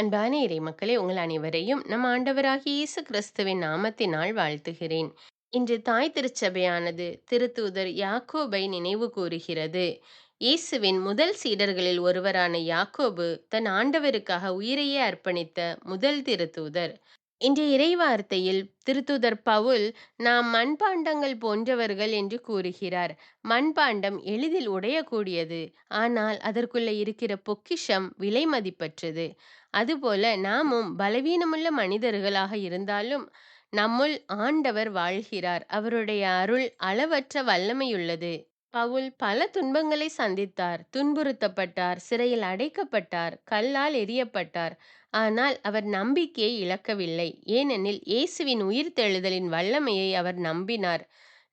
அன்பான இறைமக்களே, உங்கள் அனைவரையும் நம் ஆண்டவராகிய இயேசு கிறிஸ்துவின் நாமத்தினால் வாழ்த்துகிறேன். இன்று தாய் திருச்சபையானது திருத்தூதர் யாக்கோபை நினைவு கூறுகிறது. இயேசுவின் முதல் சீடர்களில் ஒருவரான யாக்கோபு தன் ஆண்டவருக்காக உயிரையே அர்ப்பணித்த முதல் திருத்தூதர். இன்றைய இறைவார்த்தையில் திருத்தூதர் பவுல் நாம் மண்பாண்டங்கள் போன்றவர்கள் என்று கூறுகிறார். மண்பாண்டம் எளிதில் உடையக்கூடியது, ஆனால் அதற்குள்ள இருக்கிற பொக்கிஷம் விலை மதிப்பற்றது. அதுபோல நாமும் பலவீனமுள்ள மனிதர்களாக இருந்தாலும் நம்முள் ஆண்டவர் வாழ்கிறார். அவருடைய அருள் அளவற்ற வல்லமையுள்ளது. பவுல் பல துன்பங்களை சந்தித்தார், துன்புறுத்தப்பட்டார், சிறையில் அடைக்கப்பட்டார், கல்லால் எறியப்பட்டார். ஆனால் அவர் நம்பிக்கையை இழக்கவில்லை. ஏனெனில் இயேசுவின் உயிர்த்தெழுதலின் வல்லமையை அவர் நம்பினார்.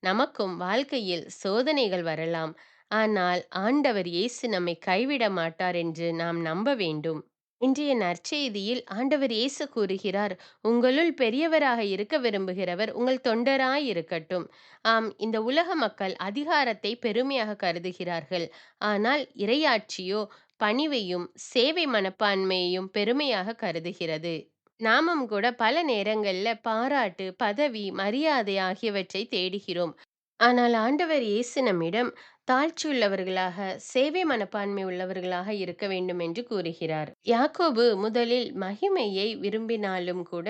நமக்கும் வாழ்க்கையில் சோதனைகள் வரலாம். ஆனால் ஆண்டவர் இயேசு நம்மை கைவிட மாட்டார் என்று நாம் நம்ப வேண்டும். இன்றைய நற்செய்தியில் ஆண்டவர் இயேசு கூறுகிறார், உங்களுள் பெரியவராக இருக்க விரும்புகிறவர் உங்கள் தொண்டராய் இருக்கட்டும். ஆம், இந்த உலக மக்கள் அதிகாரத்தை பெருமையாக கருதுகிறார்கள். ஆனால் இறையாட்சியோ பணிவையும் சேவை மனப்பான்மையையும் பெருமையாக கருதுகிறது. நாமும் கூட பல நேரங்கள்ல பாராட்டு, பதவி, மரியாதை ஆகியவற்றை தேடுகிறோம். ஆனால் ஆண்டவர் இயேசு நம்மிடம் தாழ்ச்சியுள்ளவர்களாக, சேவை மனப்பான்மை உள்ளவர்களாக இருக்க வேண்டும் என்று கூறுகிறார். யாக்கோபு முதலில் மகிமையை விரும்பினாலும் கூட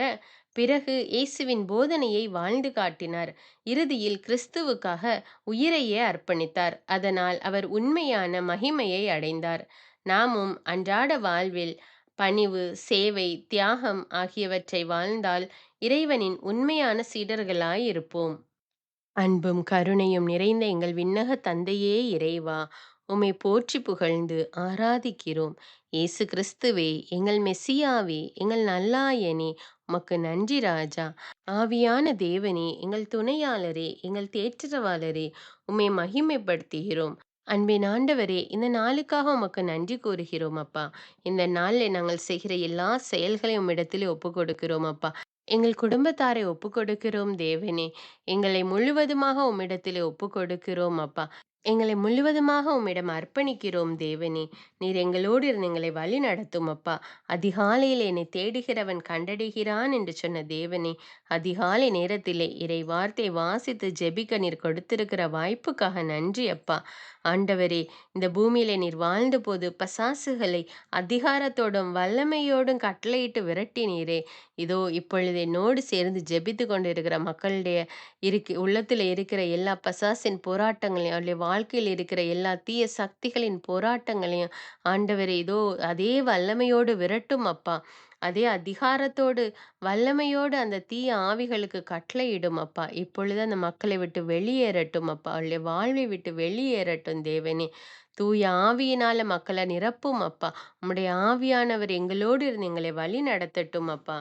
பிறகு இயேசுவின் போதனையை வாழ்ந்து காட்டினார். இறுதியில் கிறிஸ்துவுக்காக உயிரையே அர்ப்பணித்தார். அதனால் அவர் உண்மையான மகிமையை அடைந்தார். நாமும் அன்றாட வாழ்வில் பணிவு, சேவை, தியாகம் ஆகியவற்றை வாழ்ந்தால் இறைவனின் உண்மையான சீடர்களாய் இருப்போம். அன்பும் கருணையும் நிறைந்த எங்கள் விண்ணக தந்தையே இறைவா, உம்மை போற்றி புகழ்ந்து ஆராதிக்கிறோம். இயேசு கிறிஸ்துவே, எங்கள் மெசியாவே, எங்கள் நல்லாயனே, உமக்கு நன்றி ராஜா. ஆவியான தேவனே, எங்கள் துணையாளரே, எங்கள் தேற்றரவாளரே, உம்மை மகிமைப்படுத்துகிறோம். அன்பின் ஆண்டவரே, இந்த நாளுக்காக உமக்கு நன்றி கூறுகிறோம் அப்பா. இந்த நாளில் நாங்கள் செய்கிற எல்லா செயல்களையும் உம்மிடத்திலே ஒப்புக் கொடுக்கிறோம் அப்பா. எங்கள் குடும்பத்தாரை ஒப்புக்கொடுக்கிறோம் தேவனே. எங்களை முழுவதுமாக உம்மிடத்திலே ஒப்புக்கொடுக்கிறோம் அப்பா. எங்களை முழுவதுமாக உம்மிடம் அர்ப்பணிக்கிறோம் தேவனே. நீர் எங்களோடு இருந்து எங்களை வழி நடத்தும் அப்பா. அதிகாலையில் என்னை தேடுகிறவன் கண்டடைகிறான் என்று சொன்ன தேவனே, அதிகாலை நேரத்திலே இறை வார்த்தை வாசித்து ஜெபிக்க நீர் கொடுத்திருக்கிற வாய்ப்புக்காக நன்றி அப்பா. ஆண்டவரே, இந்த பூமியிலே நீர் வாழ்ந்தபோது பசாசுகளை அதிகாரத்தோடும் வல்லமையோடும் கட்டளையிட்டு விரட்டினீரே. இதோ இப்பொழுது என்னோடு சேர்ந்து ஜெபித்து கொண்டிருக்கிற மக்களுடைய உள்ளத்தில் இருக்கிற எல்லா பசாசின் போராட்டங்களையும், அவருடைய வாழ்க்கையில் இருக்கிற எல்லா தீய சக்திகளின் போராட்டங்களையும் ஆண்டவரே இதோ அதே வல்லமையோடு விரட்டும் அப்பா. அதே அதிகாரத்தோடு வல்லமையோடு அந்த தீய ஆவிகளுக்கு கட்டளையிடும் அப்பா. இப்பொழுது அந்த மக்களை விட்டு வெளியேறட்டும் அப்பா. அவருடைய வாழ்வை விட்டு வெளியேறட்டும் தேவனே. தூய ஆவியினால மக்களை நிரப்பும் அப்பா. உம்முடைய ஆவியானவர் எங்களோடு இருந்து எங்களை வழி நடத்தட்டும் அப்பா.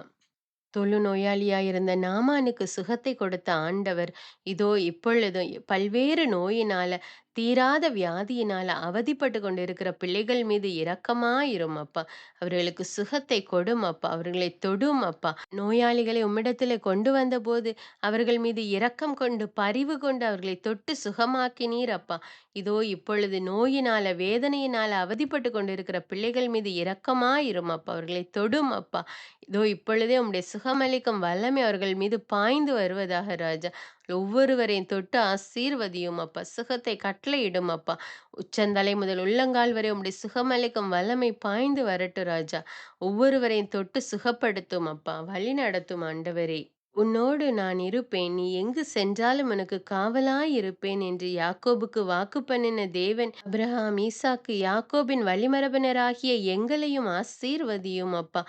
தொழுநோயாளியாயிருந்த நாமானுக்கு சுகத்தை கொடுத்த ஆண்டவர், இதோ இப்பொழுதும் பல்வேறு நோயினால, தீராத வியாதியினால அவதிப்பட்டு கொண்டிருக்கிற பிள்ளைகள் மீது இரக்கமாயிரும் அப்பா. அவர்களுக்கு சுகத்தை கொடும் அப்பா. அவர்களை தொடும் அப்பா. நோயாளிகளை உம்மிடத்திலே கொண்டு வந்தபோது அவர்கள் மீது இரக்கம் கொண்டு பரிவு கொண்டு அவர்களை தொட்டு சுகமாக்கினீர் அப்பா. இதோ இப்பொழுது நோயினால வேதனையினால அவதிப்பட்டு கொண்டிருக்கிற பிள்ளைகள் மீது இரக்கமாயிரும் அப்பா. அவர்களை தொடும் அப்பா. இதோ இப்பொழுதே உம்முடைய சுகமளிக்கும் வல்லமை அவர்கள் மீது பாய்ந்து வருவதாக ராஜா. ஒவ்வொருவரையும் தொட்டு ஆசீர்வதியும் அப்பா. சுகத்தை கட்டளையிடும் அப்பா. உச்சந்தலை முதல் உள்ளங்கால் வரை உம்முடைய சுகமளிக்கும் வல்லமை பாய்ந்து வரட்டும் ராஜா. ஒவ்வொருவரையும் தொட்டு சுகப்படுத்தும் அப்பா. வழி நடத்தும் ஆண்டவரே. உன்னோடு நான் இருப்பேன், நீ எங்கு சென்றாலும் உனக்கு காவலாய் இருப்பேன் என்று யாக்கோபுக்கு வாக்கு பண்ணின தேவன், அபிரகாம், ஈசாக்கு, யாக்கோபின் வழிமரபினராகிய எங்களையும் ஆசீர்வதியும் அப்பா.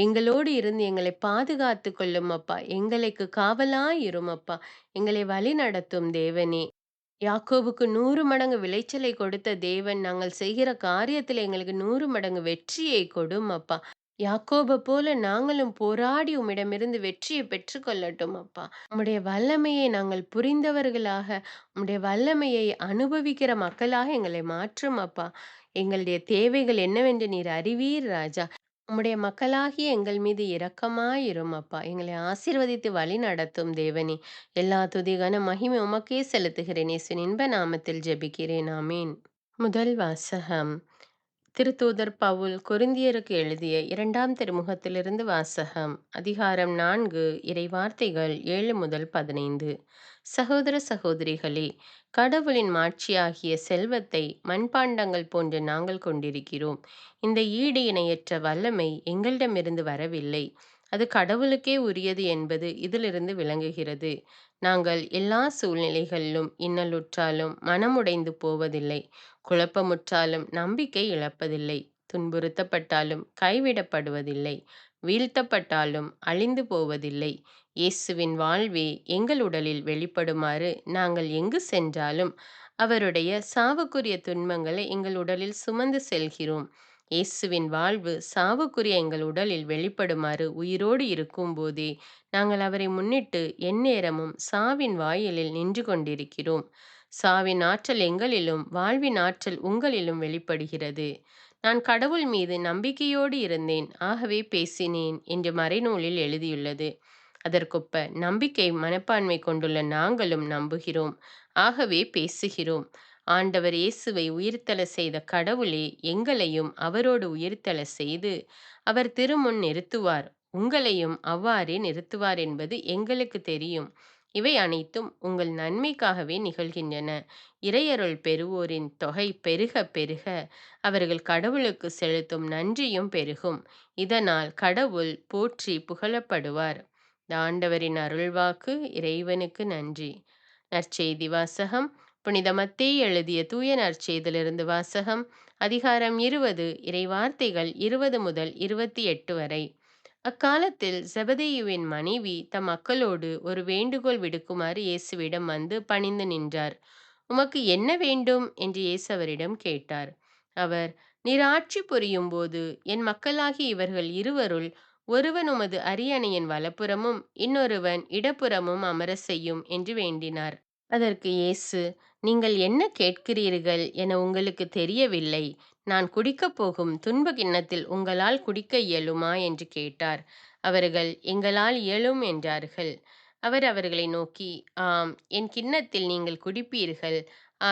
எங்களோடு இருந்து எங்களை பாதுகாத்து கொள்ளும் அப்பா. எங்களுக்கு காவலாய் இரும் அப்பா. எங்களை வழி நடத்தும் தேவனே. யாக்கோபுக்கு 100 மடங்கு விளைச்சலை கொடுத்த தேவன், நாங்கள் செய்கிற காரியத்தில் எங்களுக்கு 100 மடங்கு வெற்றியை கொடும் அப்பா. யாக்கோப போல நாங்களும் போராடி உம்மிடமிருந்து வெற்றியை பெற்றுக்கொள்ளட்டும் அப்பா. உம்முடைய வல்லமையை நாங்கள் புரிந்தவர்களாக, உம்முடைய வல்லமையை அனுபவிக்கிற மக்களாக எங்களை மாற்றும் அப்பா. எங்களுடைய தேவைகள் என்னவென்று நீர் அறிவீர் ராஜா. உம்முடைய மக்களாகிய எங்கள் மீது இரக்கமாயிரும் அப்பா. எங்களை ஆசீர்வதித்து வழி நடத்தும் தேவனே. எல்லா துதி கன மகிமை உமக்கே செலுத்துகிறேன். இயேசுவின் இன்ப நாமத்தில் ஜெபிக்கிறேன். ஆமென். முதல் வாசகம். திருத்தூதர் பவுல் கொரிந்தியருக்கு எழுதிய 2ஆம் திருமுகத்திலிருந்து வாசகம். அதிகாரம் 4, இறைவார்த்தைகள் 7 முதல் 15. சகோதர சகோதரிகளே, கடவுளின் மாட்சியாகிய செல்வத்தை மண்பாண்டங்கள் போன்ற நாங்கள் கொண்டிருக்கிறோம். இந்த ஈடு இணையற்ற வல்லமை எங்களிடமிருந்து வரவில்லை, அது கடவுளுக்கே உரியது என்பது இதிலிருந்து விளங்குகிறது. நாங்கள் எல்லா சூழ்நிலைகளிலும் இன்னலுற்றாலும் மனமுடைந்து போவதில்லை, குழப்பமுற்றாலும் நம்பிக்கை இழப்பதில்லை, துன்புறுத்தப்பட்டாலும் கைவிடப்படுவதில்லை, வீழ்த்தப்பட்டாலும் அழிந்து போவதில்லை. இயேசுவின் வாழ்வே எங்கள் உடலில் வெளிப்படுமாறு நாங்கள் எங்கு சென்றாலும் அவருடைய சாவுக்குரிய துன்பங்களை எங்கள் உடலில் சுமந்து செல்கிறோம். இயேசுவின் வாழ்வு சாவுக்குரிய எங்கள் உடலில் வெளிப்படுமாறு உயிரோடு இருக்கும்போதே நாங்கள் அவரை முன்னிட்டு எந்நேரமும் சாவின் வாயிலில் நின்று கொண்டிருக்கிறோம். சாவின் ஆற்றல் எங்களிலும் வாழ்வின் ஆற்றல் உங்களிலும் வெளிப்படுகிறது. நான் கடவுள் மீது நம்பிக்கையோடு இருந்தேன், ஆகவே பேசினேன் என்று மறைநூலில் எழுதியுள்ளது. அதற்கொப்ப நம்பிக்கை மனப்பான்மை கொண்டுள்ள நாங்களும் நம்புகிறோம், ஆகவே பேசுகிறோம். ஆண்டவர் இயேசுவை உயிர்த்தெழ செய்த கடவுளே எங்களையும் அவரோடு உயிர்த்தெழ செய்து அவர் திருமுன் நிறுத்துவார், உங்களையும் அவ்வாறே நிறுத்துவார் என்பது எங்களுக்கு தெரியும். இவை அனைத்தும் உங்கள் நன்மைக்காகவே நிகழ்கின்றன. இறையருள் பெறுவோரின் தொகை பெருக பெருக அவர்கள் கடவுளுக்கு செலுத்தும் நன்றியும் பெருகும். இதனால் கடவுள் போற்றி புகழப்படுவார். ஆண்டவரின் அருள்வாக்கு. இறைவனுக்கு நன்றி. நற்செய்தி வாசகம். புனித மத்தேயு எழுதிய தூய நற்செய்தியிலிருந்து வாசகம். அதிகாரம் 20, இறைவார்த்தைகள் 20 முதல் 28 வரை. அக்காலத்தில் செபதேயுவின் மனைவி தம் மக்களோடு ஒரு வேண்டுகோள் விடுக்குமாறு இயேசுவிடம் வந்து பணிந்து நின்றார். உமக்கு என்ன வேண்டும் என்று இயேசு அவரிடம் கேட்டார். அவர், நீர் ஆட்சி புரியும் போது என் மக்களாகிய இவர்கள் இருவருள் ஒருவன் உமது அரியணையின் வலப்புறமும் இன்னொருவன் இடப்புறமும் அமர செய்யும் என்று வேண்டினார். அதற்கு இயேசு, நீங்கள் என்ன கேட்கிறீர்கள் என உங்களுக்கு தெரியவில்லை. நான் குடிக்கப் போகும் துன்ப கிண்ணத்தில் உங்களால் குடிக்க இயலுமா என்று கேட்டார். அவர்கள், எங்களால் இயலும் என்றார்கள். அவர் அவர்களை நோக்கி, ஆம், என் கிண்ணத்தில் நீங்கள் குடிப்பீர்கள்.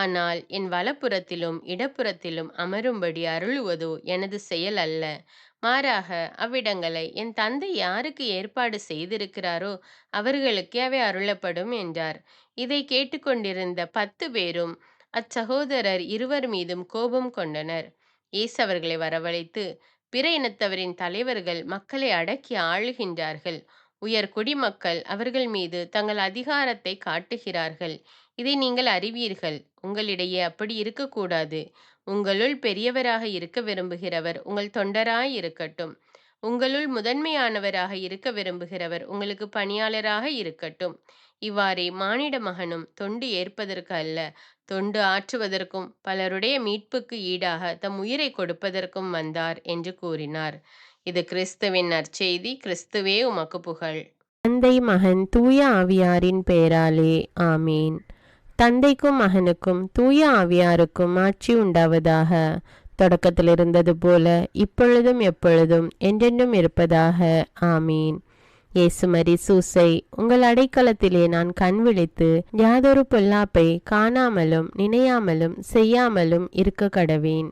ஆனால் என் வலப்புறத்திலும் இடப்புறத்திலும் அமரும்படி அருளுவதோ எனது செயல் அல்ல. மாறாக அவ்விடங்களை என் தந்தை யாருக்கு ஏற்பாடு செய்திருக்கிறாரோ அவர்களுக்கே அவை அருளப்படும் என்றார். இதை கேட்டுக்கொண்டிருந்த 10 பேரும் அச்சகோதரர் இருவர் மீதும் கோபம் கொண்டனர். இயேசு அவர்களை வரவழைத்து, பிற இனத்தவரின் தலைவர்கள் மக்களை அடக்கி ஆளுகின்றார்கள். உயர் குடிமக்கள் அவர்கள் மீது தங்கள் அதிகாரத்தை காட்டுகிறார்கள். இதை நீங்கள் அறிவீர்கள். உங்களிடையே அப்படி இருக்கக்கூடாது. உங்களுள் பெரியவராக இருக்க விரும்புகிறவர் உங்கள் தொண்டராய் இருக்கட்டும். உங்களுள் முதன்மையானவராக இருக்க விரும்புகிறவர் உங்களுக்கு பணியாளராக இருக்கட்டும். இவ்வாறே மானிட மகனும் தொண்டு ஏற்பதற்கு அல்ல, தொண்டு ஆற்றுவதற்கும் பலருடைய மீட்புக்கு ஈடாக தம் உயிரை கொடுப்பதற்கும் வந்தார் என்று கூறினார். இது கிறிஸ்துவின் நற்செய்தி. கிறிஸ்துவே உமக்கு புகழ். தந்தை, மகன், தூய ஆவியாரின் பெயராலே ஆமீன். தந்தைக்கும் மகனுக்கும் தூய ஆவியாருக்கும் ஆட்சி உண்டாவதாக. தொடக்கத்தில் இருந்தது போல இப்பொழுதும் எப்பொழுதும் என்றென்றும் இருப்பதாக. ஆமீன். இயேசுமரி சூசை, உங்கள் அடைக்கலத்திலே நான் கண் விழித்து யாதொரு பொல்லாப்பை காணாமலும் நினையாமலும் செய்யாமலும் இருக்க கடவேன்.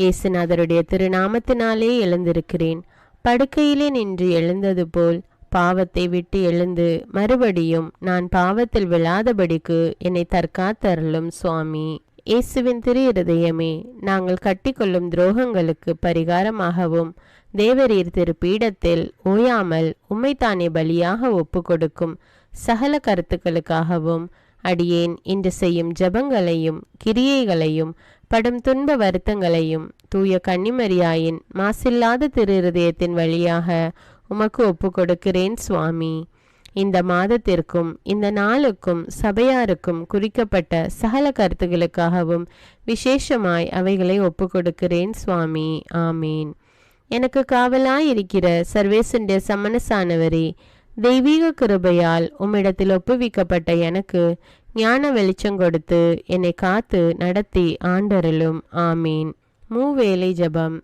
இயேசுநாதருடைய திருநாமத்தினாலே எழுந்திருக்கிறேன். படுக்கையிலே நின்று எழுந்தது போல் பாவத்தை விட்டு எழுந்து மறுபடியும் நான் பாவத்தில் விழாதபடிக்கு என்னை தற்காத்தருளும் சுவாமி. இயேசுவின் திரு இருதயமே, நாங்கள் கட்டிக்கொள்ளும் துரோகங்களுக்கு பரிகாரமாகவும் தேவரீர் திரு பீடத்தில் ஓயாமல் உம்மைத்தானே பலியாக ஒப்பு கொடுக்கும் சகல கருத்துக்களுக்காகவும் அடியேன் இன்று செய்யும் ஜபங்களையும் கிரியைகளையும் படும் துன்ப வருத்தங்களையும் தூய கன்னிமரியாயின் மாசில்லாத திரு இருதயத்தின் வழியாக உமக்கு ஒப்பு கொடுக்கிறேன் சுவாமி. இந்த மாதத்திற்கும் இந்த நாளுக்கும் சபையாருக்கும் குறிக்கப்பட்ட சகல கருத்துகளுக்காகவும் விசேஷமாய் அவைகளை ஒப்பு கொடுக்கிறேன் சுவாமி. ஆமீன். எனக்கு காவலாயிருக்கிற சர்வேசனுடைய சமனசானவரே, தெய்வீக கிருபையால் உம்மிடத்தில் ஒப்புவிக்கப்பட்ட எனக்கு ஞான வெளிச்சம் கொடுத்து என்னை காத்து நடத்தி ஆண்டருளும். ஆமீன். மூவேளை ஜபம்.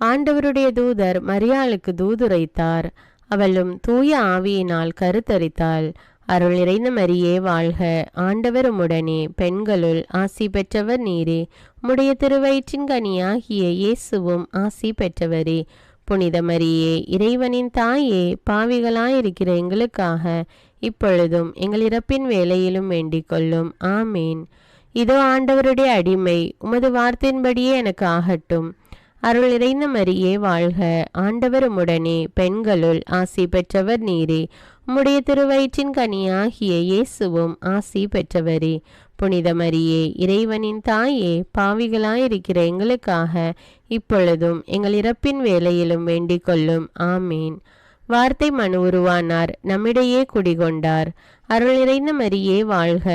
ஆண்டவருடைய தூதர் மரியாளுக்கு தூதுரைத்தார். அவளும் தூய ஆவியினால் கருத்தரித்தாள். அருள் நிறைந்த மரியே வாழ்க, ஆண்டவர் உம்முடனே, பெண்களுள் ஆசி பெற்றவர் நீரே, உம்முடைய திருவயிற்றின் கனியாகிய இயேசுவும் ஆசி பெற்றவரே. புனித மரியே, இறைவனின் தாயே, பாவிகளாயிருக்கிற எங்களுக்காக இப்பொழுதும் எங்கள் இறப்பின் வேளையிலும் வேண்டிக் கொள்ளும். ஆமேன். இதோ ஆண்டவருடைய அடிமை, உமது வார்த்தையின்படியே எனக்கு ஆகட்டும். அருள் நிறைந்த மரியே வாழ்க. ஆண்டவர் உம்முடனே, பெண்களுள் ஆசி பெற்றவர் நீரே. உம்முடைய திருவயிற்றின் கனியாகிய இயேசுவும் ஆசி பெற்றவரே. புனித மரியே, இறைவனின் தாயே, பாவிகளாயிருக்கிற எங்களுக்காக இப்பொழுதும் எங்கள் இறப்பின் வேளையிலும் வேண்டிக் கொள்ளும். ஆமேன். வார்த்தை மனு உருவானார், நம்மிடையே குடிகொண்டார். அருள் நிறைந்த மரியே வாழ்க.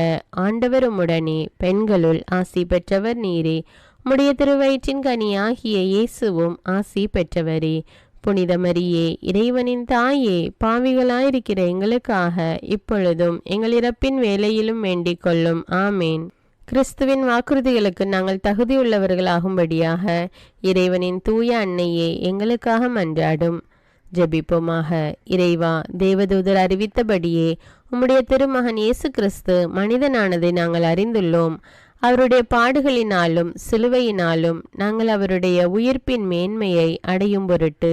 ஆண்டவர் உம்முடனே, பெண்களுள் ஆசி பெற்றவர் நீரே. உம்முடைய திருவயிற்றின் கனியாகிய இயேசுவும் ஆசி பெற்றவரே. புனித மரியே, இறைவனின் தாயே, பாவிகளாயிருக்கிற எங்களுக்காக இப்பொழுதும் எங்கள் இறப்பின் வேளையிலும் வேண்டிக் கொள்ளும். ஆமேன். கிறிஸ்துவின் வாக்குறுதிகளுக்கு நாங்கள் தகுதியுள்ளவர்களாகும்படியாக இறைவனின் தூய அன்னையே எங்களுக்காக மன்றாடும். ஜெபிப்போமாக. இறைவா, தேவதூதர் அறிவித்தபடியே உம்முடைய திருமகன் இயேசு கிறிஸ்து மனிதனானதை நாங்கள் அறிந்துள்ளோம். அவருடைய பாடுகளினாலும் சிலுவையினாலும் நாங்கள் அவருடைய உயிர்ப்பின் மேன்மையை அடையும் பொருட்டு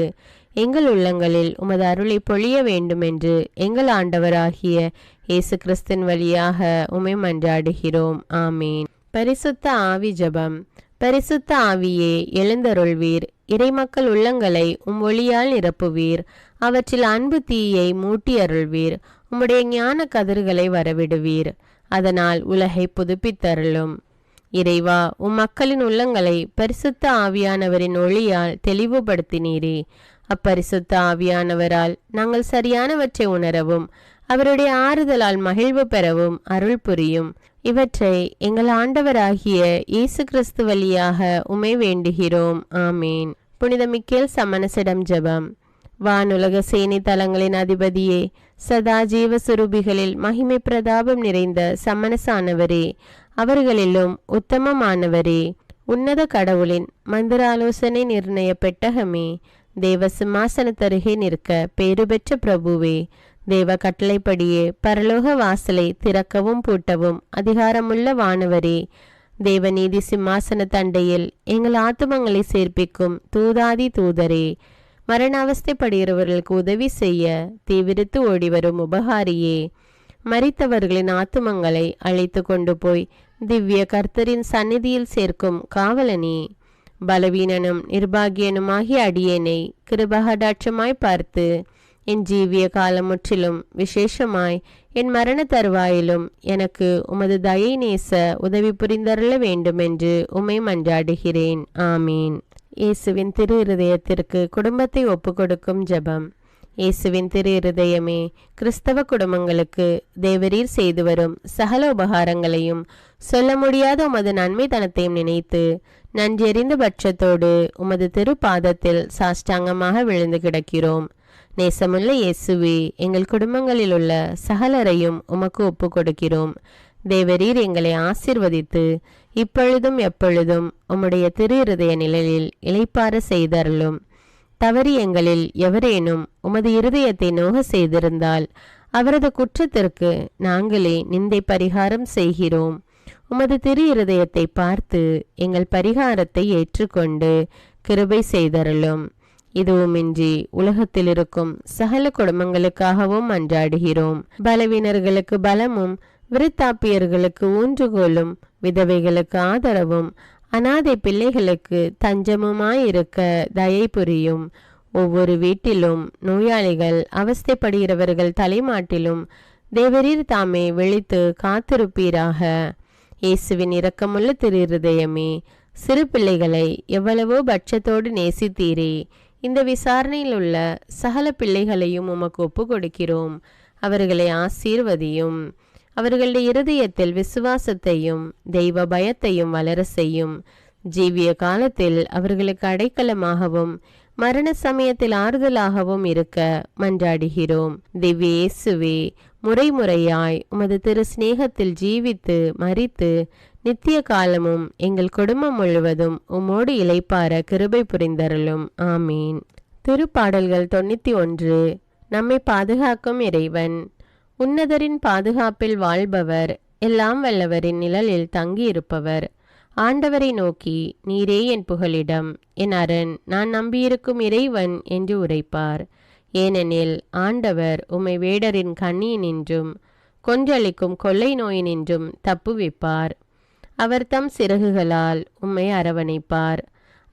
எங்கள் உள்ளங்களில் உமது அருளை பொழிய வேண்டுமென்று எங்கள் ஆண்டவராகிய இயேசு கிறிஸ்தின் வழியாக உம்மை மன்றாடுகிறோம். ஆமீன். பரிசுத்த ஆவி ஜெபம். பரிசுத்த ஆவியே, எழுந்தருள்வீர். இறைமக்கள் உள்ளங்களை ஒளியால் நிரப்புவீர். அவற்றில் அன்பு தீயை மூட்டி அருள்வீர். உம்முடைய ஞான கதிர்களை வரவிடுவீர். அதனால் உலகை புதுப்பித்தருளும். இறைவா, மக்களின் உள்ளங்களை பரிசுத்த ஆவியானவரின் ஒளியால் தெளிவுபடுத்தினீரே. அப்பரிசுத்த ஆவியானவரால் நாங்கள் சரியானவற்றை உணரவும் அவருடைய ஆறுதலால் மகிழ்வு பெறவும் அருள் புரியும். இவற்றை எங்கள் ஆண்டவராகிய இயேசு கிறிஸ்து வழியாக உம்மை வேண்டுகிறோம். ஆமேன். புனித மிக்கேல் சமணசிடம் ஜெபம். வானுலக சேனை தலங்களின் அதிபதியே, சதா ஜீவ சுரூபிகளில் மகிமை பிரதாபம் நிறைந்த சமணசானவரே, அவர்களிலும் உத்தமமானவரே, உன்னத கடவுளின் மந்திர ஆலோசனை நிர்ணய பெட்டகமே, தேவ சிம்மாசனத்தருகே நிற்க பேறு பெற்ற பிரபுவே, தேவ கட்டளைப்படியே பரலோக வாசலை திறக்கவும் பூட்டவும் அதிகாரமுள்ள வானவரே, தேவநீதி சிம்மாசன தண்டையில் எங்கள் ஆத்துமங்களை சேர்ப்பிக்கும் தூதாதி தூதரே, மரண அவஸ்தைப்படுகிறவர்களுக்கு உதவி செய்ய தீவிரித்து ஓடிவரும் உபகாரியே, மரித்தவர்களின் ஆத்துமங்களை அழைத்து கொண்டு போய் திவ்ய கர்த்தரின் சந்நிதியில் சேர்க்கும் காவலனே, பலவீனனும் நிர்பாகியனுமாகிய அடியேனை கிருபகடாட்சமாய் பார்த்து என் ஜீவிய காலம் முற்றிலும் விசேஷமாய் என் மரண தருவாயிலும் எனக்கு உமது தயை நேச உதவி புரிந்தருள வேண்டுமென்று உம்மை மன்றாடுகிறேன். ஆமீன். இயேசுவின் திரு இருதயத்திற்கு குடும்பத்தை ஒப்புக்கொடுக்கும் ஜெபம். இயேசுவின் திரு இருதயமே, கிறிஸ்தவ குடும்பங்களுக்கு தேவரீர் செய்து வரும் சகல உபகாரங்களையும் சொல்ல முடியாத உமது நன்மைத்தனத்தையும் நினைத்து நன்றெறிந்த பட்சத்தோடு உமது திரு பாதத்தில் சாஷ்டாங்கமாக விழுந்து கிடக்கிறோம். நேசமுள்ள இயேசுவே, எங்கள் குடும்பங்களில் உள்ள சகலரையும் உமக்கு ஒப்பு கொடுக்கிறோம். தேவரீர் எங்களை ஆசீர்வதித்து இப்பொழுதும் எப்பொழுதும் உம்முடைய திரு இருதய நிழலில் இளைப்பாற செய்தருளும். தவறி எங்களில் எவரேனும் உமது இருதயத்தை நோக செய்திருந்தால் அவரது குற்றத்திற்கு நாங்களே நிந்தை பரிகாரம் செய்கிறோம். உமது திரு இருதயத்தை பார்த்து எங்கள் பரிகாரத்தை ஏற்றுக்கொண்டு கிருபை செய்தருளும். இதுவுமின்றி உலகத்தில் இருக்கும் சகல குடும்பங்களுக்காகவும் மன்றாடுகிறோம். பலவீனர்களுக்கு பலமும், விருத்தாப்பியர்களுக்கு ஊன்றுகோலும், விதவைகளுக்கு ஆதரவும், அனாதை பிள்ளைகளுக்கு தஞ்சமுமாயிருக்க தயை புரியும். ஒவ்வொரு வீட்டிலும் நோயாளிகள் அவஸ்தைப்படுகிறவர்கள் தலைமாட்டிலும் தேவரீர் தாமே விழித்து காத்திருப்பீராக. இயேசுவின் இரக்கமுள்ள திரு இருதயமே, சிறு பிள்ளைகளை எவ்வளவோ பட்சத்தோடு நேசித்தீரே. இந்த விசாரணையில் உள்ள சகல பிள்ளைகளையும் உமக்கு ஒப்பு கொடுக்கிறோம். அவர்களை ஆசீர்வதியும். அவர்களுடைய இருதயத்தில் விசுவாசத்தையும் தெய்வ பயத்தையும் வளர செய்யும். ஜீவிய காலத்தில் அவர்களுக்கு அடைக்கலமாகவும் மரண சமயத்தில் ஆறுதலாகவும் இருக்க மன்றாடுகிறோம். திவ்ய இயேசுவே, முறைமுறையாய் உமது திரு சிநேகத்தில் ஜீவித்து மரித்து நித்திய காலமும் எங்கள் குடும்பம் முழுவதும் உம்மோடு இளைப்பார கிருபை புரிந்தருளும். ஆமீன். திருப்பாடல்கள் 91. நம்மை பாதுகாக்கும் இறைவன். உன்னதரின் பாதுகாப்பில் வாழ்பவர், எல்லாம் வல்லவரின் நிழலில் தங்கியிருப்பவர். ஆண்டவரை நோக்கி, நீரே என் புகலிடம், என் அரண், நான் நம்பியிருக்கும் இறைவன் என்று உரைப்பார். ஏனெனில் ஆண்டவர் உம்மை வேடரின் கண்ணியினின்றும் கொன்றளிக்கும் கொள்ளை நோயினின்றும் தப்புவிப்பார். அவர் தம் சிறகுகளால் உம்மை அரவணைப்பார்.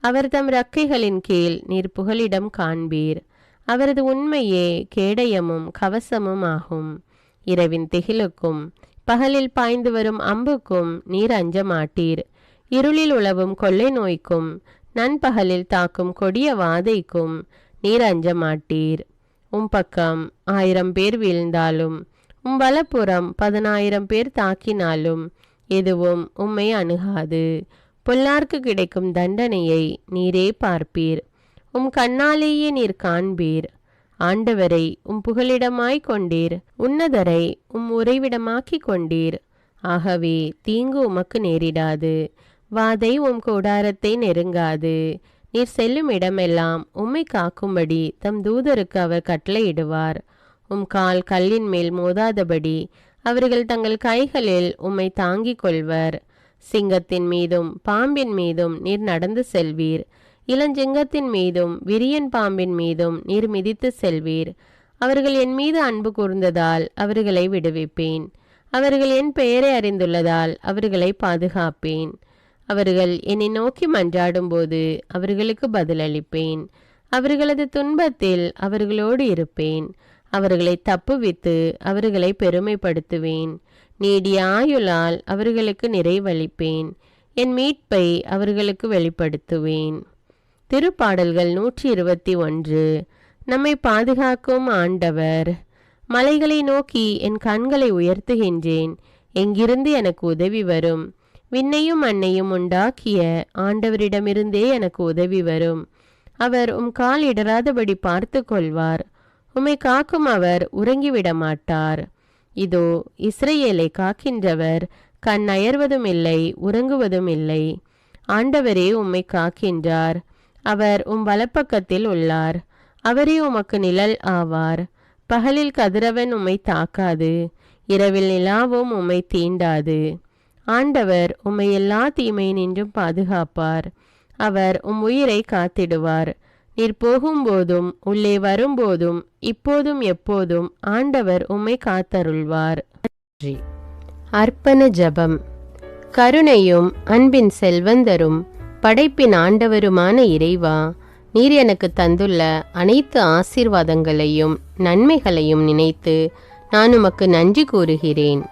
அவர் தம் இறக்கைகளின் கீழ் நீர் புகலிடம் காண்பீர். அவரது உண்மையே கேடயமும் கவசமும் ஆகும். இரவின் திகிலுக்கும் பகலில் பாய்ந்து வரும் அம்புக்கும் நீர் அஞ்ச மாட்டீர். இருளில் உலவும் கொள்ளை நோய்க்கும் நண்பகலில் தாக்கும் கொடிய வாதைக்கும் நீர் அஞ்ச மாட்டீர். உம் பக்கம் 1000 பேர் வீழ்ந்தாலும் உம் வலப்புறம் 10,000 பேர் தாக்கினாலும் எதுவும் உம்மை அணுகாது. பொல்லார்க்கு கிடைக்கும் தண்டனையை நீரே பார்ப்பீர். உம் கண்ணாலேயே நீர் காண்பீர். ஆண்டவரை உம் புகலிடமாய் கொண்டீர். உன்னதரை உம் உறைவிடமாக்கிக் கொண்டீர். ஆகவே தீங்கு உமக்கு நேரிடாது. வாதை உம் கூடாரத்தை நெருங்காது. நீர் செல்லும் இடமெல்லாம் உம்மை காக்கும்படி தம் தூதருக்கு அவர் கட்டளையிடுவார். உம் கால் கல்லின் மேல் மோதாதபடி அவர்கள் தங்கள் கைகளில் உம்மை தாங்கிக் கொள்வர். சிங்கத்தின் மீதும் பாம்பின் மீதும் நீர் நடந்து செல்வீர். இளஞ்சிங்கத்தின் மீதும் விரியன் பாம்பின் மீதும் நீர் மிதித்து செல்வீர். அவர்கள் என் மீது அன்பு கூர்ந்ததால் அவர்களை விடுவிப்பேன். அவர்கள் என் பெயரை அறிந்துள்ளதால் அவர்களை பாதுகாப்பேன். அவர்கள் என்னை நோக்கி மன்றாடும்போது அவர்களுக்கு பதிலளிப்பேன். அவர்களது துன்பத்தில் அவர்களோடு இருப்பேன். அவர்களை தப்புவித்து அவர்களை பெருமைப்படுத்துவேன். நீடிய ஆயுளால் அவர்களுக்கு நிறைவளிப்பேன். என் மீட்பை அவர்களுக்கு வெளிப்படுத்துவேன். திருப்பாடல்கள் 121. நம்மை பாதுகாக்கும் ஆண்டவர். மலைகளை நோக்கி என் கண்களை உயர்த்துகின்றேன். எங்கிருந்து எனக்கு உதவி வரும்? விண்ணையும் மண்ணையும் உண்டாக்கிய ஆண்டவரிடமிருந்தே எனக்கு உதவி வரும். அவர் உம் கால் இடராதபடி பார்த்து கொள்வார். உம்மை காக்கும் அவர் உறங்கிவிட மாட்டார். இதோ இஸ்ரவேலை காக்கின்றவர் கண் அயர்வதும் இல்லை, உறங்குவதும் இல்லை. ஆண்டவரே உம்மை காக்கின்றார். அவர் உம் வலப்பக்கத்தில் உள்ளார். அவரே உமக்கு நிழல் ஆவார். பகலில் கதிரவன் உம்மை தாக்காது. இரவில் நிலாவும் உம்மை தீண்டாது. ஆண்டவர் உம்மை எல்லா தீமையினின்றும் பாதுகாப்பார். அவர் உம் உயிரை காத்திடுவார். நீர் போகும்போதும் உள்ளே வரும்போதும் இப்போதும் எப்போதும் ஆண்டவர் உம்மை காத்தருள்வார். அர்ப்பண ஜபம். கருணையும் அன்பின் செல்வந்தரும் படைப்பின் ஆண்டவருமான இறைவா, நீர் எனக்கு தந்துள்ள அனைத்து ஆசீர்வாதங்களையும் நன்மைகளையும் நினைத்து நான் உமக்கு நன்றி கூறுகிறேன்.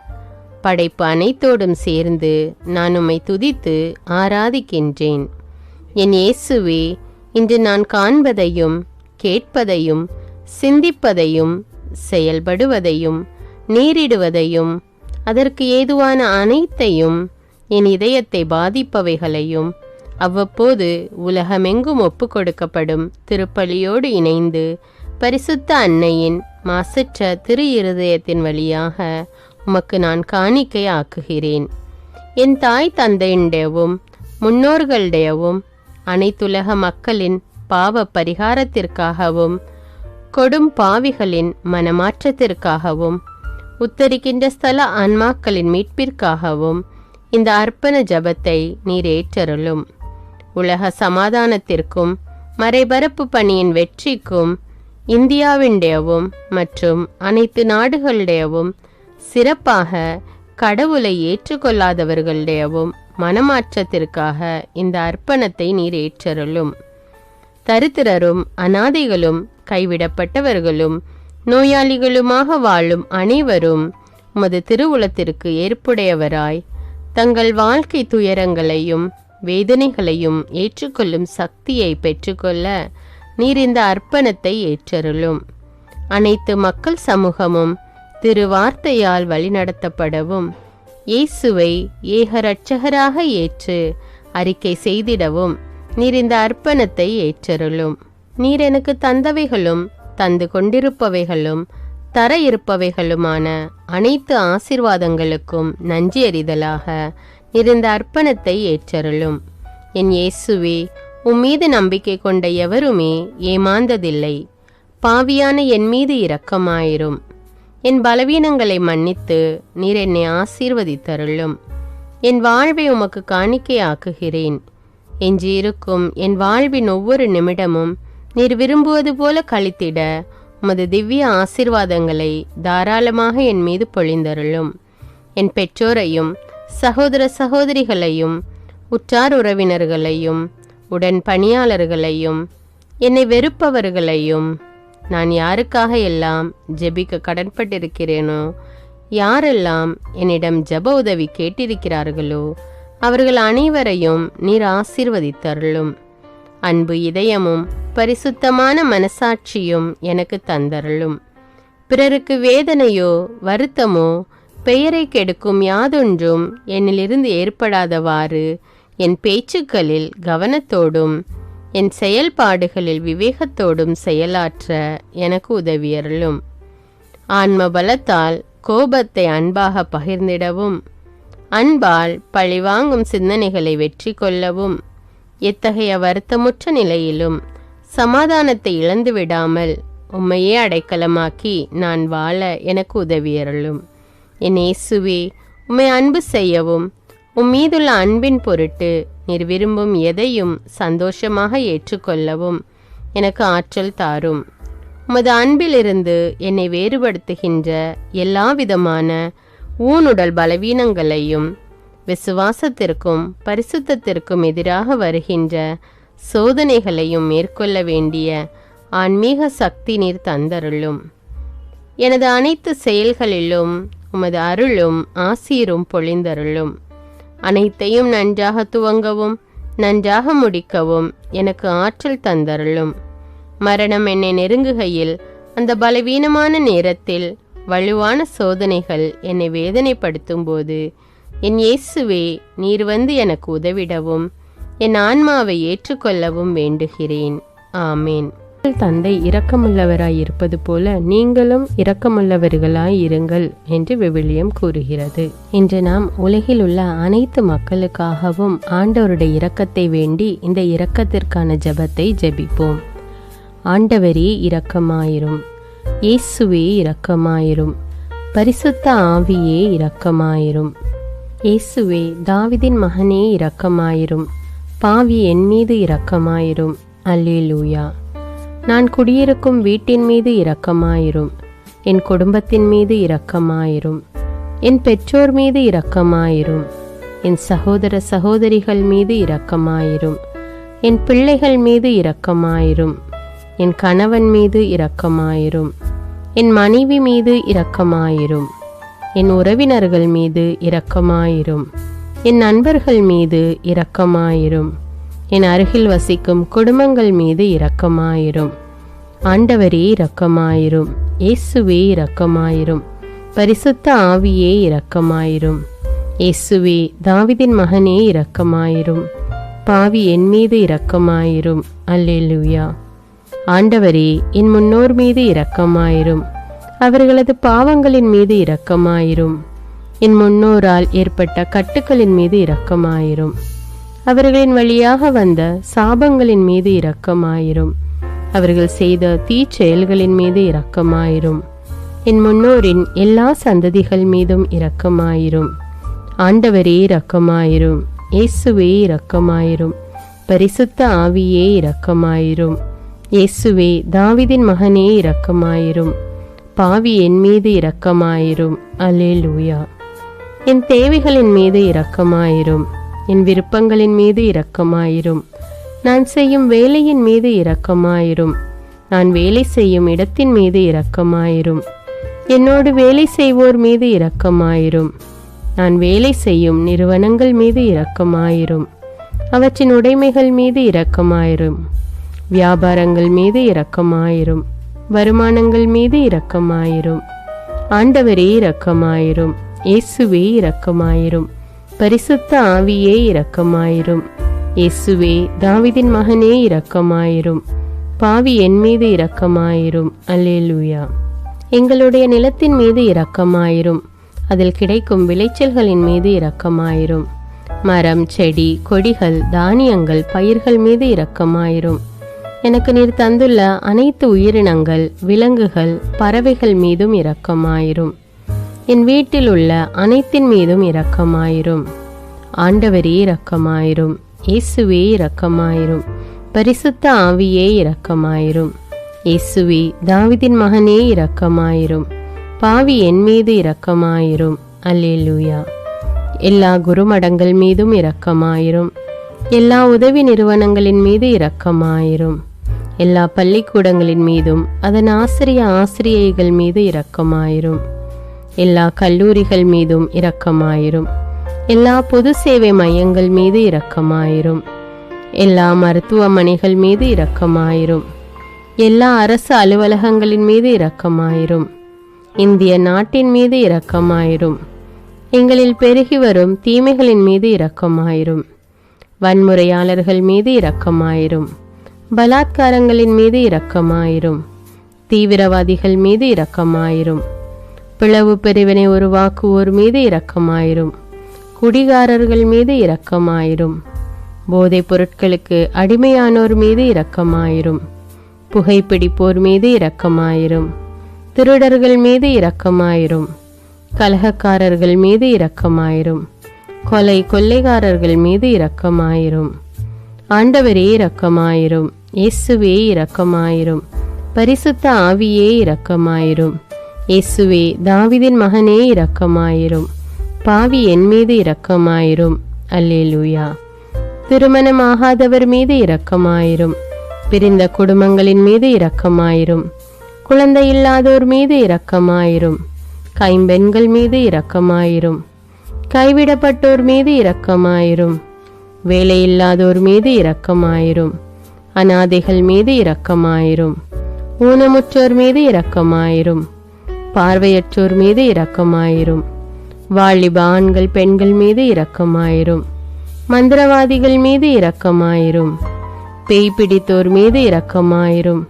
படைப்பு அனைத்தோடும் சேர்ந்து நான் உம்மை துதித்து ஆராதிக்கின்றேன். என் இயேசுவே, இன்று நான் காண்பதையும் கேட்பதையும் சிந்திப்பதையும் செயல்படுவதையும் நேரிடுவதையும் அதற்கு ஏதுவான அனைத்தையும் என் இதயத்தை பாதிப்பவைகளையும் அவ்வப்போது உலகமெங்கும் ஒப்பு கொடுக்கப்படும் திருப்பலியோடு இணைந்து பரிசுத்த அன்னையின் மாசற்ற திரு இருதயத்தின் வழியாக உமக்கு நான் காணிக்கை ஆக்குகிறேன். என் தாய் தந்தையுடையவும் முன்னோர்களுடையவும் அனைத்துலக மக்களின் பாவ பரிகாரத்திற்காகவும் கொடும் பாவிகளின் மனமாற்றத்திற்காகவும் உத்தரிக்கின்ற ஸ்தல ஆன்மாக்களின் மீட்பிற்காகவும் இந்த அர்ப்பண ஜபத்தை நீர் ஏற்றருளும். உலக சமாதானத்திற்கும் மறைபரப்பு பணியின் வெற்றிக்கும் இந்தியாவின்டையவும் மற்றும் அனைத்து நாடுகளுடையவும் சிறப்பாக கடவுளை ஏற்றுக்கொள்ளாதவர்களுடையவும் மனமாற்றத்திற்காக இந்த அர்ப்பணத்தை நீர் ஏற்றருளும். தரித்திரரும் அனாதைகளும் கைவிடப்பட்டவர்களும் நோயாளிகளுமாக வாழும் அனைவரும் உமது திருவுளத்திற்கு ஏற்புடையவராய் தங்கள் வாழ்க்கை துயரங்களையும் வேதனைகளையும் ஏற்றுக்கொள்ளும் சக்தியை பெற்றுக்கொள்ள நீர் இந்த அர்ப்பணத்தை ஏற்றருளும். அனைத்து மக்கள் சமூகமும் திருவார்த்தையால் வழிநடத்தப்படவும் இயேசுவை ஏக இரட்சகராக ஏற்று அறிக்கை செய்திடவும் நீர் இந்த அர்ப்பணத்தை ஏற்றருளும். நீர் எனக்கு தந்தவைகளும் தந்து கொண்டிருப்பவைகளும் தர இருப்பவைகளுமான அனைத்து ஆசீர்வாதங்களுக்கும் நன்றி அறிதலாக நீர் இந்த அர்ப்பணத்தை ஏற்றருளும். என் இயேசுவே, உம்மீது நம்பிக்கை கொண்ட எவருமே ஏமாந்ததில்லை. பாவியான என் மீது இரக்கமாயிரும். என் பலவீனங்களை மன்னித்து நீர் என்னை ஆசீர்வதித்தருளும். என் வாழ்வை உமக்கு காணிக்கையாக்குகிறேன். எஞ்சியிருக்கும் என் வாழ்வின் ஒவ்வொரு நிமிடமும் நீர் விரும்புவது போல கழித்திட உமது திவ்ய ஆசீர்வாதங்களை தாராளமாக என் மீது பொழிந்தருளும். என் பெற்றோரையும் சகோதர சகோதரிகளையும் உற்றார் உறவினர்களையும் உடன் பணியாளர்களையும் என்னை வெறுப்பவர்களையும் நான் யாருக்காக எல்லாம் ஜெபிக்க கடன்பட்டிருக்கிறேனோ, யாரெல்லாம் என்னிடம் ஜெப உதவி கேட்டிருக்கிறார்களோ அவர்கள் அனைவரையும் நீர் ஆசீர்வதித்தருளும். அன்பு இதயமும் பரிசுத்தமான மனசாட்சியும் எனக்கு தந்தருளும். பிறருக்கு வேதனையோ வருத்தமோ பெயரை கெடுக்கும் யாதொன்றும் என்னிலிருந்து ஏற்படாதவாறு என் பேச்சுக்களில் கவனத்தோடும் என் செயல்பாடுகளில் விவேகத்தோடும் செயலாற்ற எனக்கு உதவியருளும். ஆன்ம பலத்தால் கோபத்தை அன்பாக பகிர்ந்திடவும், அன்பால் பழிவாங்கும் சிந்தனைகளை வெற்றி கொள்ளவும், எத்தகைய வருத்தமுற்ற நிலையிலும் சமாதானத்தை இழந்து விடாமல் உம்மையே அடைக்கலமாக்கி நான் வாழ எனக்கு உதவியருளும். என் இயேசுவே, உம்மை அன்பு செய்யவும் உம்மீதுள்ள அன்பின் பொருட்டு நீர் விரும்பும் எதையும் சந்தோஷமாக ஏற்றுக்கொள்ளவும் எனக்கு ஆற்றல் தாரும். உமது அன்பிலிருந்து என்னை வேறுபடுத்துகின்ற எல்லா விதமான ஊனுடல் பலவீனங்களையும் விசுவாசத்திற்கும் பரிசுத்தத்திற்கும் எதிராக வருகின்ற சோதனைகளையும் மேற்கொள்ள வேண்டிய ஆன்மீக சக்தி நீர் தந்தருளும். எனது அனைத்து செயல்களிலும் உமது அருளும் ஆசீரும் பொழிந்தருளும். அனைத்தையும் நன்றாக துவங்கவும் நன்றாக முடிக்கவும் எனக்கு ஆற்றல் தந்தருளும். மரணம் என்னை நெருங்குகையில் அந்த பலவீனமான நேரத்தில் வலுவான சோதனைகள் என்னை வேதனைப்படுத்தும் போது என் இயேசுவே, நீர் வந்து எனக்கு உதவிடவும் என் ஆன்மாவை ஏற்றுக்கொள்ளவும் வேண்டுகிறேன். ஆமேன். தந்தை இரக்கமுள்ளவராய் இருப்பது போல நீங்களும் இரக்கமுள்ளவர்களாய் இருங்கள் என்று விவிலியம் கூறுகிறது. இன்று நாம் உலகில் உள்ள அனைத்து மக்களுக்காகவும் ஆண்டவருடைய இரக்கத்தை வேண்டி இந்த இரக்கத்திற்கான ஜெபத்தை ஜெபிப்போம். ஆண்டவரே இரக்கமாயிரும். இயேசுவே இரக்கமாயிரும். பரிசுத்த ஆவியே இரக்கமாயிரும். இயேசுவே, தாவீதின் மகனே இரக்கமாயிரும். பாவி என் மீது இரக்கமாயிரும். அல்லேலூயா. நான் குடியிருக்கும் வீட்டின் மீது இரக்கமாயிரும். என் குடும்பத்தின் மீது இரக்கமாயிரும். என் பெற்றோர் மீது இரக்கமாயிரும். என் சகோதர சகோதரிகள் மீது இரக்கமாயிரும். என் பிள்ளைகள் மீது இரக்கமாயிரும். என் கணவன் மீது இரக்கமாயிரும். என் மனைவி மீது இரக்கமாயிரும். என் உறவினர்கள் மீது இரக்கமாயிரும். என் நண்பர்கள் மீது இரக்கமாயிரும். என் அருகில் வசிக்கும் குடும்பங்கள் மீது இரக்கமாயிரும். ஆண்டவரே இரக்கமாயிரும். இயேசுவே இரக்கமாயிரும். பரிசுத்த ஆவியே இரக்கமாயிரும். இயேசுவே, தாவீதின் மகனே இரக்கமாயிரும். பாவி என் மீது இரக்கமாயிரும். அல்லேலூயா. ஆண்டவரே, என் முன்னோர் மீது இரக்கமாயிரும். அவர்களது பாவங்களின் மீது இரக்கமாயிரும். என் முன்னோரால் ஏற்பட்ட கட்டுக்களின் மீது இரக்கமாயிரும். அவர்களின் வழியாக வந்த சாபங்களின் மீது இரக்கமாயிரும். அவர்கள் செய்த தீச்செயல்களின் மீது இரக்கமாயிரும். என் முன்னோரின் எல்லா சந்ததிகள் மீதும் இரக்கமாயிரும். ஆண்டவரே இரக்கமாயிரும். இயேசுவே இரக்கமாயிரும். பரிசுத்த ஆவியே இரக்கமாயிரும். இயேசுவே, தாவீதின் மகனே இரக்கமாயிரும். பாவி என் மீது இரக்கமாயிரும். அல்லேலூயா. என் தேவைகளின் மீது இரக்கமாயிரும். என் விருப்பங்களின் மீது இரக்கமாயிரும். நான் செய்யும் வேலையின் மீது இரக்கமாயிரும். நான் வேலை செய்யும் இடத்தின் மீது இரக்கமாயிரும். என்னோடு வேலை செய்வோர் மீது இரக்கமாயிரும். நான் வேலை செய்யும் நிறுவனங்கள் மீது இரக்கமாயிரும். அவற்றின் உடைமைகள் மீது இரக்கமாயிரும். வியாபாரங்கள் மீது இரக்கமாயிரும். வருமானங்கள் மீது இரக்கமாயிரும். ஆண்டவரே இரக்கமாயிரும். இயேசுவே இரக்கமாயிரும். பரிசுத்த ஆவியே இரக்கமாயிரும். இயேசுவே, தாவீதின் மகனே இரக்கமாயிரும். பாவி என் மீது இரக்கமாயிரும். அல்லேலூயா. எங்களுடைய நிலத்தின் மீது இரக்கமாயிரும். அதில் கிடைக்கும் விளைச்சல்களின் மீது இரக்கமாயிரும். மரம், செடி, கொடிகள், தானியங்கள், பயிர்கள் மீது இரக்கமாயிரும். எனக்கு நீர் தந்துள்ள அனைத்து உயிரினங்கள், விலங்குகள், பறவைகள் மீதும் இரக்கமாயிரும். என் வீட்டில் உள்ள அனைத்தின் மீதும் இரக்கமாயிரும். ஆண்டவரே இரக்கமாயிரும். இயேசுவே இரக்கமாயிரும். பரிசுத்த ஆவியே இரக்கமாயிரும். இயேசுவே தாவீதின் மகனே இரக்கமாயிரும். பாவி என் மீது இரக்கமாயிரும். அல்லேலூயா. எல்லா குருமடங்கள் மீதும் இரக்கமாயிரும். எல்லா உதவி நிறுவனங்களின் மீது இரக்கமாயிரும். எல்லா பள்ளிக்கூடங்களின் மீதும் அதன் ஆசிரியைகள் மீது இரக்கமாயிரும். எல்லா கல்லூரிகள் மீதும் இரக்கமாயிரும். எல்லா பொது சேவை மையங்கள் மீது இரக்கமாயிரும். எல்லா மருத்துவமனைகள் மீது இரக்கமாயிரும். எல்லா அரசு அலுவலகங்களின் மீது இரக்கமாயிரும். இந்திய நாட்டின் மீது இரக்கமாயிரும். எங்களில் பெருகி வரும் தீமைகளின் மீது இரக்கமாயிரும். வன்முறையாளர்கள் மீது இரக்கமாயிரும். பலாத்காரங்களின் மீது இரக்கமாயிரும். தீவிரவாதிகள் மீது இரக்கமாயிரும். பிளவு பிரிவினை உருவாக்குவோர் மீது இரக்கமாயிரும். குடிகாரர்கள் மீது இரக்கமாயிரும். போதைப் பொருட்களுக்கு அடிமையானோர் மீது இரக்கமாயிரும். புகைப்பிடிப்போர் மீது இரக்கமாயிரும். திருடர்கள் மீது இரக்கமாயிரும். கலகக்காரர்கள் மீது இரக்கமாயிரும். கொள்ளைக்காரர்கள் மீது இரக்கமாயிரும். ஆண்டவரே இரக்கமாயிரும். இயேசுவே இரக்கமாயிரும். பரிசுத்த ஆவியே இரக்கமாயிரும். இயேசுவே தாவீதின் மகனே இரக்கமாயிரும். பாவி என் மீது இரக்கமாயிரும். அல்லேலூயா. திருமணமாகாதவர் மீது இரக்கமாயிரும். பிரிந்த குடும்பங்களின் மீது இரக்கமாயிரும். குழந்தை இல்லாதோர் மீது இரக்கமாயிரும். கைம்பெண்கள் மீது இரக்கமாயிரும். கைவிடப்பட்டோர் மீது இரக்கமாயிரும். வேலையில்லாதோர் மீது இரக்கமாயிரும். அநாதைகள் மீது இரக்கமாயிரும். ஊனமுற்றோர் மீது இரக்கமாயிரும். பார்வையற்றோர் மீது இரக்கமாயிரும். வாலிப ஆண்கள் பெண்கள் மீது இரக்கமாயிரும். மந்திரவாதிகள் மீது இரக்கமாயிரும். பேய் பிடித்தோர் மீது இரக்கமாயிரும்.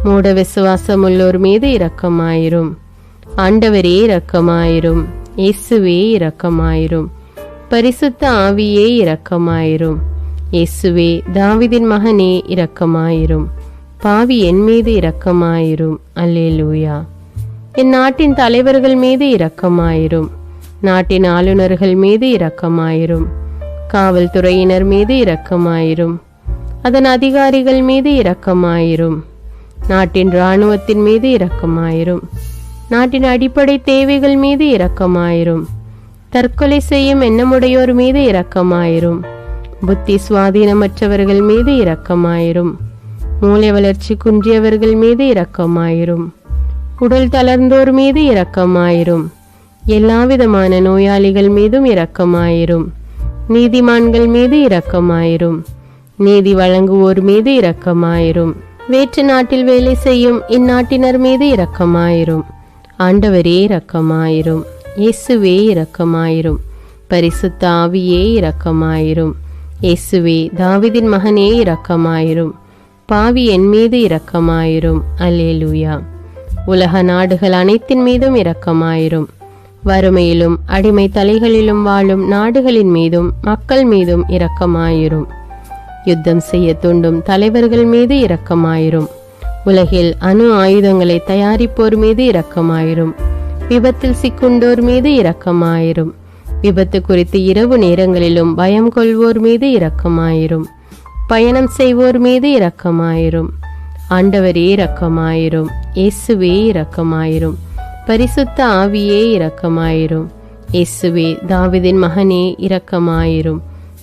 மூட விசுவாசமுள்ளோர் மீது இரக்கமாயிரும். ஆண்டவரே இரக்கமாயிரும். இயேசுவே இரக்கமாயிரும். பரிசுத்த ஆவியே இரக்கமாயிரும். இயேசுவே தாவீதின் மகனே இரக்கமாயிரும். பாவி என் மீது இரக்கமாயிரும். அல்லேலூயா. என் நாட்டின் தலைவர்கள் மீது இரக்கமாயிரும். நாட்டின் ஆளுநர்கள் மீது இரக்கமாயிரும். காவல்துறையினர் மீது இரக்கமாயிரும். அதன் அதிகாரிகள் மீது இரக்கமாயிரும். நாட்டின் இராணுவத்தின் மீது இரக்கமாயிரும். நாட்டின் அடிப்படை தேவைகள் மீது இரக்கமாயிரும். தற்கொலை செய்யும் எண்ணமுடையோர் மீது இரக்கமாயிரும். புத்தி சுவாதீனமற்றவர்கள் மீது இரக்கமாயிரும். மூளை வளர்ச்சி குன்றியவர்கள் மீது இரக்கமாயிரும். உடல் தளர்ந்தோர் மீது இரக்கமாயிரும். எல்லாவிதமான நோயாளிகள் மீதும் இரக்கமாயிரும். நீதிமான்கள் மீது இரக்கமாயிரும். நீதி வழங்குவோர் மீது இரக்கமாயிரும். வேற்று நாட்டில் வேலை செய்யும் இந்நாட்டினர் மீது இரக்கமாயிரும். ஆண்டவரே இரக்கமாயிரும். இயேசுவே இரக்கமாயிரும். பரிசுத்த ஆவியே இரக்கமாயிரும். இயேசுவே தாவீதின் மகனே இரக்கமாயிரும். பாவி என் மீது இரக்கமாயிரும். அல்லேலூயா. உலக நாடுகள் அனைத்தின் மீதும் இரக்கமாயிரும். வறுமையிலும் அடிமை தலைகளிலும் வாழும் நாடுகளின் மீதும் மக்கள் மீதும் இரக்கமாயிரும். யுத்தம் செய்ய தூண்டும் தலைவர்கள் மீது இரக்கமாயிரும். உலகில் அணு ஆயுதங்களை தயாரிப்போர் மீது இரக்கமாயிரும். விபத்தில் சிக்குண்டோர் மீது இரக்கமாயிரும். விபத்து குறித்து இரவு நேரங்களிலும் பயம் கொள்வோர் மீது இரக்கமாயிரும். பயணம் செய்வோர் மீது இரக்கமாயிரும். ஆண்டவரே இரக்கமாயிரும். இயேசுவே இரக்கமாயிரும். பரிசுத்த ஆவியே இரக்கமாயிரும். இயேசுவே தாவீதின் மகனே இரக்கமாயிரும்.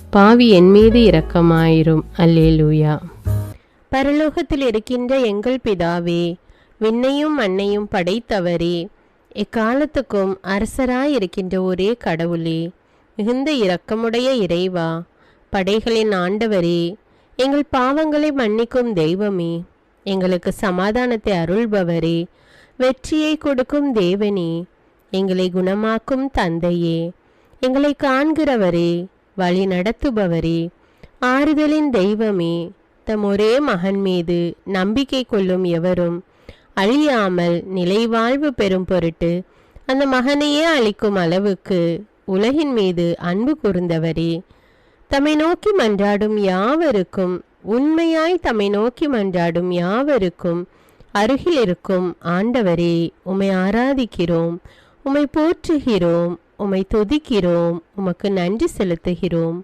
பாவி என் மீது இரக்கமாயிரும். அல்லேலூயா. பரலோகத்தில் இருக்கின்ற எங்கள் பிதாவே, விண்ணையும் மண்ணையும் படைத்தவரே, எக்காலத்துக்கும் அரசராயிருக்கின்ற ஒரே கடவுளே, மிகுந்த இரக்கமுடைய இறைவா, படைகளின் ஆண்டவரே, எங்கள் பாவங்களை மன்னிக்கும் தெய்வமே, எங்களுக்கு சமாதானத்தை அருள்பவரே, வெற்றியை கொடுக்கும் தேவனே, எங்களை குணமாக்கும் தந்தையே, எங்களை காண்கிறவரே, வழி நடத்துபவரே, ஆறுதலின் தெய்வமே, தம் ஒரே மகன் மீது நம்பிக்கை கொள்ளும் எவரும் அழியாமல் நிலைவாழ்வு பெறும் பொருட்டு அந்த மகனையே அளிக்கும் அளவுக்கு உலகின் மீது அன்பு கூர்ந்தவரே, தம்மை நோக்கி மன்றாடும் யாவருக்கும், உண்மையாய் தம்மை நோக்கி மன்றாடும் யாவருக்கும் அருகில் இருக்கும் ஆண்டவரே, உம்மை ஆராதிக்கிறோம், உம்மை போற்றுகிறோம், உம்மை துதிக்கிறோம், உமக்கு நன்றி செலுத்துகிறோம்.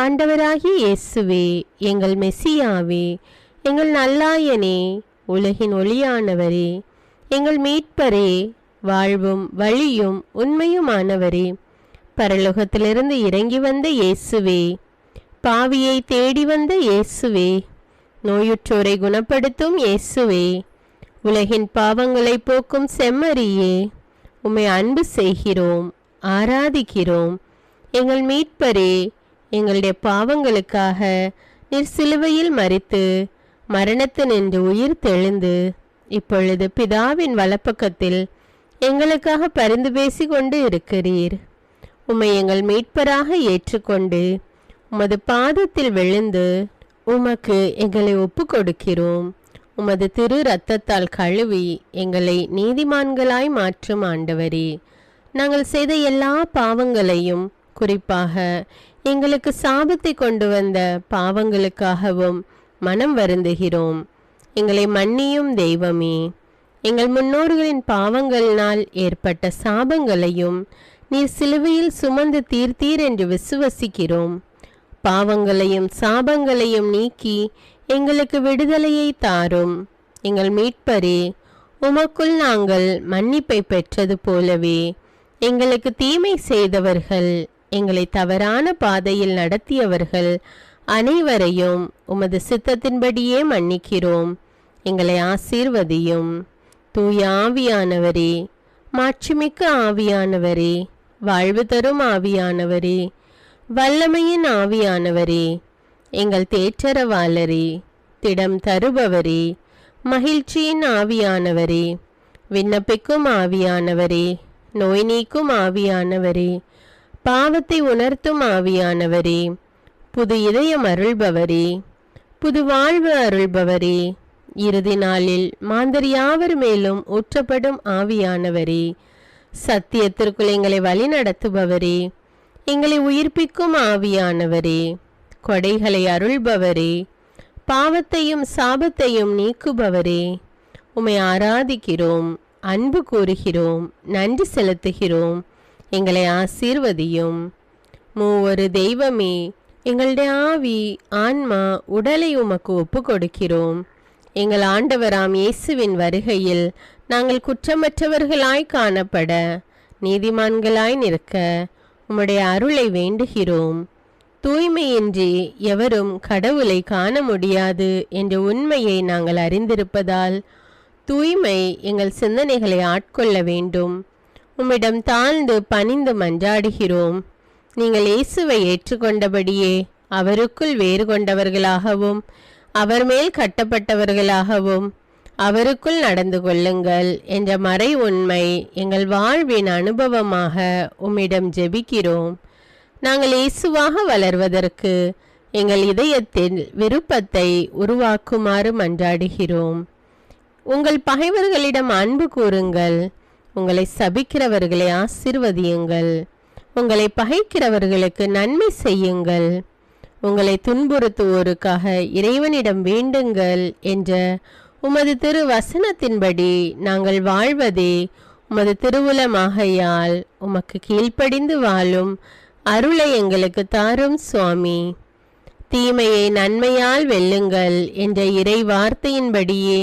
ஆண்டவராகிய இயேசுவே, எங்கள் மெசியாவே, எங்கள் நல்லாயனே, உலகின் ஒளியானவரே, எங்கள் மீட்பரே, வாழ்வும் வழியும் உண்மையுமானவரே, பரலோகத்திலிருந்து இறங்கி வந்த இயேசுவே, பாவியை தேடி வந்த இயேசுவே, நோயுற்றோரை குணப்படுத்தும் இயேசுவே, உலகின் பாவங்களை போக்கும் செம்மறியே, உம்மை அன்பு செய்கிறோம், ஆராதிக்கிறோம். எங்கள் மீட்பரே, எங்களுடைய பாவங்களுக்காக நீர் சிலுவையில் மரித்து மரணத்தினின்று உயிர் தெழுந்து இப்பொழுது பிதாவின் வலப்பக்கத்தில் எங்களுக்காக பரிந்து பேசி கொண்டு இருக்கிறீர். உம்மை எங்கள் மீட்பராக ஏற்றுக்கொண்டு உமது பாதத்தில் விழுந்து உமக்கு எங்களை ஒப்பு கொடுக்கிறோம். உமது திரு இரத்தத்தால் கழுவி எங்களை நீதிமான்களாய் மாற்றும் ஆண்டவரே, நாங்கள் செய்த எல்லா பாவங்களையும், குறிப்பாக எங்களுக்கு சாபத்தை கொண்டு வந்த பாவங்களுக்காகவும் மனம் வருந்துகிறோம். எங்களை மன்னியும் தெய்வமே. எங்கள் முன்னோர்களின் பாவங்களினால் ஏற்பட்ட சாபங்களையும் நீர் சிலுவையில் சுமந்து தீர்த்தீர் என்று விசுவசிக்கிறோம். பாவங்களையும் சாபங்களையும் நீக்கி எங்களுக்கு விடுதலையை தாரும். எங்கள் மீட்பரே, உமக்குள் நாங்கள் மன்னிப்பை பெற்றது போலவே எங்களுக்கு தீமை செய்தவர்கள், எங்களை தவறான பாதையில் நடத்தியவர்கள் அனைவரையும் உமது சித்தத்தின்படியே மன்னிக்கிறோம். எங்களை ஆசீர்வதியும். தூய ஆவியானவரே, மாட்சிமிக்க ஆவியானவரே, வாழ்வு தரும் ஆவியானவரே, வல்லமையின் ஆவியானவரே, எங்கள் தேற்றரவாளரே, திடம் தருபவரே, மகிழ்ச்சியின் ஆவியானவரே, விண்ணப்பிக்கும் ஆவியானவரே, நோய் நீக்கும் ஆவியானவரே, பாவத்தை உணர்த்தும் ஆவியானவரே, புது இதயம் அருள்பவரே, புது வாழ்வு அருள்பவரே, இறுதி நாளில் மாந்தர் யாவர் மேலும் ஊற்றப்படும் ஆவியானவரே, சத்தியத்திற்குள் எங்களை வழி நடத்துபவரே, எங்களை உயிர்ப்பிக்கும் ஆவியானவரே, கொடைகளை அருள்பவரே, பாவத்தையும் சாபத்தையும் நீக்குபவரே, உம்மை ஆராதிக்கிறோம், அன்பு கூறுகிறோம், நன்றி செலுத்துகிறோம். எங்களை ஆசீர்வதியும். மூவொரு தெய்வமே, எங்களுடைய ஆவி, ஆன்மா, உடலை உமக்கு ஒப்பு கொடுக்கிறோம். எங்கள் ஆண்டவராம் இயேசுவின் வருகையில் நாங்கள் குற்றமற்றவர்களாய் காணப்பட, நீதிமான்களாய் நிற்க உம்முடைய அருளை வேண்டுகிறோம். தூய்மையின்றி எவரும் கடவுளை காண முடியாது என்ற உண்மையை நாங்கள் அறிந்திருப்பதால் தூய்மை எங்கள் சிந்தனைகளை ஆட்கொள்ள வேண்டும். உம்மிடம் தாழ்ந்து பணிந்து மன்றாடுகிறோம். நீங்கள் இயேசுவை ஏற்றுக்கொண்டபடியே அவருக்குள் வேறு கொண்டவர்களாகவும் அவர் மேல் கட்டப்பட்டவர்களாகவும் அவருக்குள் நடந்து கொள்ளுங்கள் என்ற மறை உண்மை எங்கள் வாழ்வின் அனுபவமாக உம்மிடம் ஜெபிக்கிறோம். நாங்கள் இயேசுவாக வளர்வதற்கு எங்கள் இதயத்தில் விருப்பத்தை உருவாக்குமாறு மன்றாடுகிறோம். உங்கள் பகைவர்களிடம் அன்பு கூறுங்கள், உங்களை சபிக்கிறவர்களை ஆசீர்வதியுங்கள், உங்களை பகைக்கிறவர்களுக்கு நன்மை செய்யுங்கள், உங்களை துன்புறுத்துவோருக்காக இறைவனிடம் வேண்டுங்கள் என்ற உமது திரு வசனத்தின்படி நாங்கள் வாழ்வதே உமது திருவுலமாகையால் உமக்கு கீழ்ப்படிந்து வாழும் அருளை எங்களுக்கு தாரும் சுவாமி. தீமையை நன்மையால் வெல்லுங்கள் என்ற இறை வார்த்தையின்படியே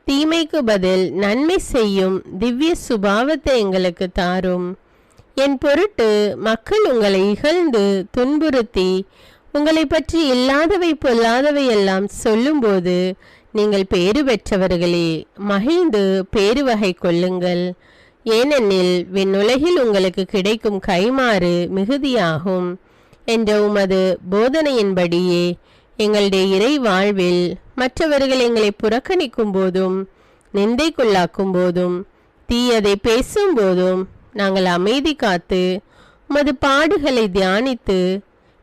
தீமைக்கு பதில் நன்மை செய்யும் திவ்ய சுபாவத்தை எங்களுக்கு தாரும். என் பொருட்டு மக்கள் உங்களை இகழ்ந்து துன்புறுத்தி உங்களை பற்றி இல்லாதவை பொல்லாதவை எல்லாம் சொல்லும்போது நீங்கள் பேறு பெற்றவர்களே, மகிழ்ந்து பேருவகை கொள்ளுங்கள். ஏனெனில் விண்ணுலகில் உங்களுக்கு கிடைக்கும் கைமாறு மிகுதியாகும் என்ற உமது போதனையின்படியே எங்களுடைய இறை வாழ்வில் மற்றவர்கள் எங்களை புறக்கணிக்கும் போதும் நிந்தைக்குள்ளாக்கும் போதும் தீயதை பேசும்போதும் நாங்கள் அமைதி காத்து உமது பாடுகளை தியானித்து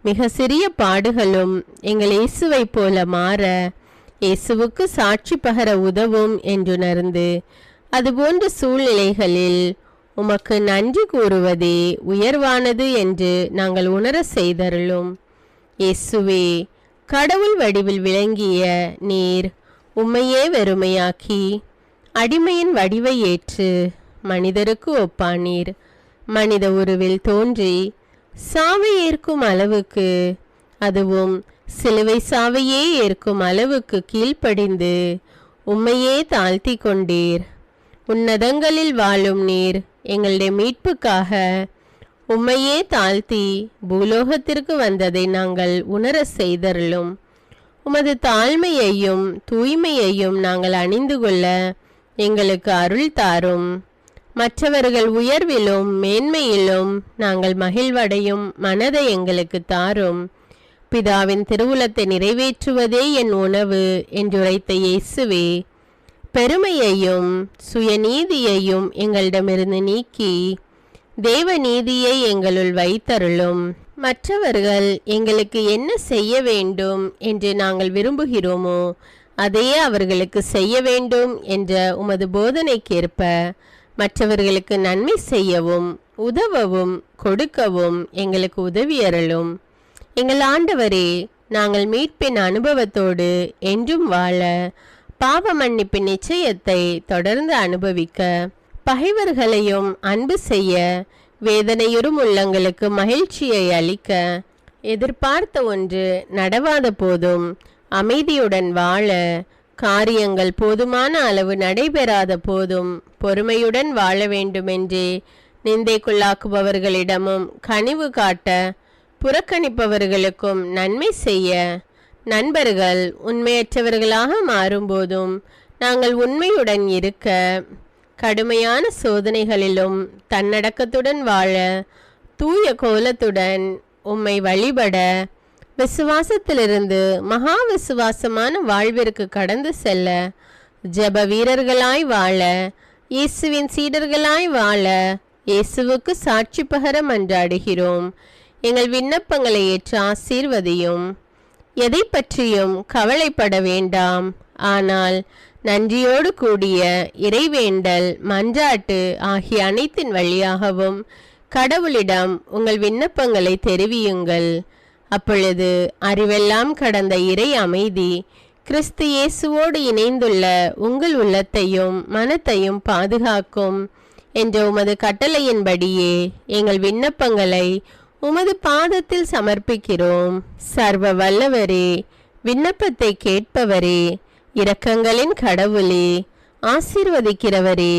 மிக சிறிய பாடுகளும் எங்கள் இயேசுவை போல மாற இயேசுவுக்கு சாட்சி பகர உதவும் என்றுணர்ந்து அதுபோன்ற சூழ்நிலைகளில் உமக்கு நன்றி கூறுவதே உயர்வானது என்று நாங்கள் உணர செய்தருளும். இயேசுவே, கடவுள் வடிவில் விளங்கிய நீர் உம்மையே வெறுமையாக்கி அடிமையின் வடிவை ஏற்று மனிதருக்கு ஒப்பானீர். மனித உருவில் தோன்றி சாவை ஏற்கும் அளவுக்கு, அதுவும் சிலுவை சாவையே ஏற்கும் அளவுக்கு கீழ்ப்படிந்து உம்மையே தாழ்த்தி கொண்டீர். உன்னதங்களில் வாழும் நீர் எங்களுடைய மீட்புக்காக உம்மையே தாழ்த்தி பூலோகத்திற்கு வந்ததை நாங்கள் உணர செய்தருளும். உமது தாழ்மையையும் தூய்மையையும் நாங்கள் அணிந்து கொள்ள எங்களுக்கு அருள் தாரும். மற்றவர்கள் உயர்விலும் மேன்மையிலும் நாங்கள் மகிழ்வடையும் மனதை எங்களுக்கு தாரும். பிதாவின் திருவுளத்தை நிறைவேற்றுவதே என் உணவு என்றுரைத்த இயேசுவே, பெருமையையும் சுயநீதியையும் எங்களிடமிருந்து நீக்கி தேவ நீதியை எங்களுள் வைத்தருளும். மற்றவர்கள் எங்களுக்கு என்ன செய்ய வேண்டும் என்று நாங்கள் விரும்புகிறோமோ அதையே அவர்களுக்கு செய்ய வேண்டும் என்ற உமது போதனைக்கேற்ப மற்றவர்களுக்கு நன்மை செய்யவும் உதவவும் கொடுக்கவும் எங்களுக்கு உதவியருளும். எங்கள் ஆண்டவரே, நாங்கள் மீட்பின் அனுபவத்தோடு என்றும் வாழ, பாவ மன்னிப்பின் நிச்சயத்தை தொடர்ந்து அனுபவிக்க, பகைவர்களையும் அன்பு செய்ய, வேதனையுறும் உள்ளங்களுக்கு மகிழ்ச்சியை அளிக்க, எதிர்பார்த்த ஒன்று நடவாத போதும் அமைதியுடன் வாழ, காரியங்கள் போதுமான அளவு நடைபெறாத போதும் பொறுமையுடன் வாழ வேண்டுமென்றே நிந்தைக்குள்ளாக்குபவர்களிடமும் கனிவு காட்ட, புறக்கணிப்பவர்களுக்கும் நன்மை செய்ய, நண்பர்கள் உண்மையற்றவர்களாக மாறும்போதும் நாங்கள் உண்மையுடன் இருக்க, கடுமையான சோதனைகளிலும் தன்னடக்கத்துடன் வாழ, தூய கோலத்துடன் உம்மை வழிபட, விசுவாசத்திலிருந்து மகா விசுவாசமான வாழ்விற்கு கடந்து செல்ல, ஜெப வீரர்களாய் வாழ, இயேசுவின் சீடர்களாய் வாழ, இயேசுவுக்கு சாட்சி பகர மன்றாடுகிறோம். எங்கள் விண்ணப்பங்களை ஏற்று ஆசீர்வதியும். எதை பற்றியும் கவலைப்பட வேண்டாம். ஆனால் நன்றியோடு கூடிய இறைவேண்டல், மன்றாட்டு ஆகிய அனைத்தின் வழியாகவும் கடவுளிடம் உங்கள் விண்ணப்பங்களை தெரிவியுங்கள். அப்பொழுது அறிவெல்லாம் கடந்த இறை அமைதி கிறிஸ்து இயேசுவோடு இணைந்துள்ள உங்கள் உள்ளத்தையும் மனத்தையும் பாதுகாக்கும் என்ற உமது கட்டளையின்படியே எங்கள் விண்ணப்பங்களை உமது பாதத்தில் சமர்ப்பிக்கிறோம். சர்வ வல்லவரே, விண்ணப்பத்தை கேட்பவரே, இரக்கங்களின் கடவுளே, ஆசீர்வதிக்கிறவரே,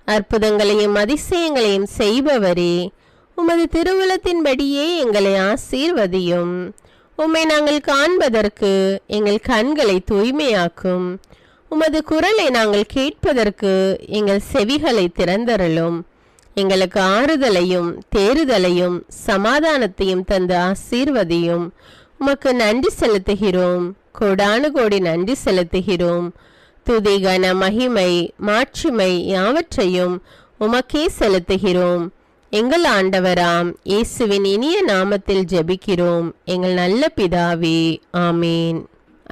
அற்புதங்களையும் அதிசயங்களையும் செய்பவரே, உமது திருவுளத்தின்படியே எங்களை ஆசீர்வதியும். உம்மை நாங்கள் காண்பதற்கு எங்கள் கண்களை தூய்மையாக்கும். உமது குரலை நாங்கள் கேட்பதற்கு எங்கள் செவிகளை திறந்தருளும். எங்களுக்கு ஆறுதலையும் தேறுதலையும் சமாதானத்தையும் தந்து ஆசீர்வதியும். உமக்கு நன்றி செலுத்துகிறோம். கோடானு கோடி நன்றி செலுத்துகிறோம். துதி, கன, மகிமை, மாட்சிமை யாவற்றையும் உமக்கே செலுத்துகிறோம். எங்கள் ஆண்டவராம் இயேசுவின் இனிய நாமத்தில் ஜெபிக்கிறோம் எங்கள் நல்ல பிதாவே, ஆமேன்.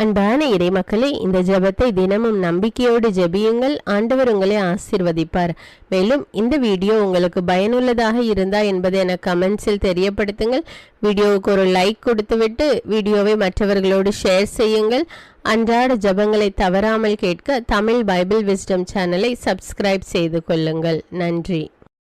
அன்பான இறைமக்களே, இந்த ஜெபத்தை தினமும் நம்பிக்கையோடு ஜெபியுங்கள். ஆண்டவர் உங்களை ஆசீர்வதிப்பார். மேலும் இந்த வீடியோ உங்களுக்கு பயனுள்ளதாக இருந்தா என்பதை எனக்கு கமெண்ட்ஸில் தெரியப்படுத்துங்கள். வீடியோவுக்கு ஒரு லைக் கொடுத்துவிட்டு வீடியோவை மற்றவர்களோடு ஷேர் செய்யுங்கள். அன்றாட ஜெபங்களை தவறாமல் கேட்க தமிழ் பைபிள் விஸ்டம் சேனலை சப்ஸ்கிரைப் செய்து கொள்ளுங்கள். நன்றி.